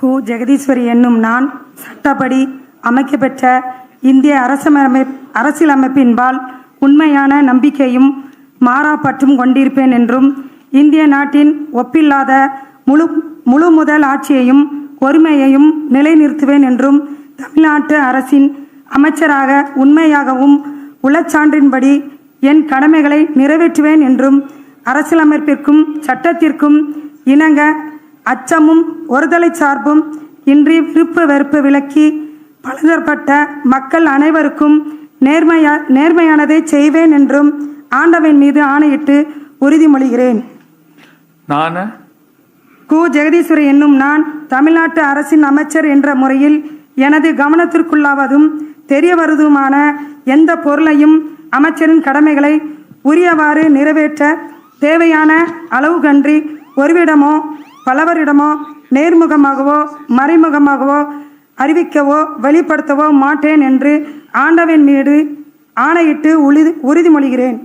கு. ஜெகதீஸ்வரி என்னும் நான் சட்டப்படி அமைக்கப்பெற்ற இந்திய அரசியலமைப்பின்பால் உண்மையான நம்பிக்கையும் மாறாப்பற்றும் கொண்டிருப்பேன் என்றும், இந்திய நாட்டின் ஒப்பில்லாத முழு முதல் ஆட்சியையும் ஒருமையையும் நிலைநிறுத்துவேன் என்றும், தமிழ்நாட்டு அரசின் அமைச்சராக உண்மையாகவும் உளச்சான்றின்படி என் கடமைகளை நிறைவேற்றுவேன் என்றும், அரசியலமைப்பிற்கும் சட்டத்திற்கும் இணங்க அச்சமும் ஒருதலை சார்பும் இன்றி விருப்பு வெறுப்பு விலக்கி பலதரப்பட்ட மக்கள் அனைவருக்கும் நேர்மையானதை செய்வேன் என்றும் ஆண்டவன் மீது ஆணையிட்டு உறுதிமொழிகிறேன். நான் கு. ஜெகதீஸ்வரி என்னும் நான் தமிழ்நாட்டு அரசின் அமைச்சர் என்ற முறையில் எனது கவனத்திற்குள்ளாவதும் தெரிய வருவதுமான எந்த பொருளையும் அமைச்சரின் கடமைகளை உரியவாறு நிறைவேற்ற தேவையான அளவு கன்றி ஒருவிடமோ பலவரிடமோ நேர்முகமாகவோ மறைமுகமாகவோ அறிவிக்கவோ வெளிப்படுத்தவோ மாட்டேன் என்று ஆண்டவன் மீது ஆணையிட்டு உறுதிமொழிகிறேன்.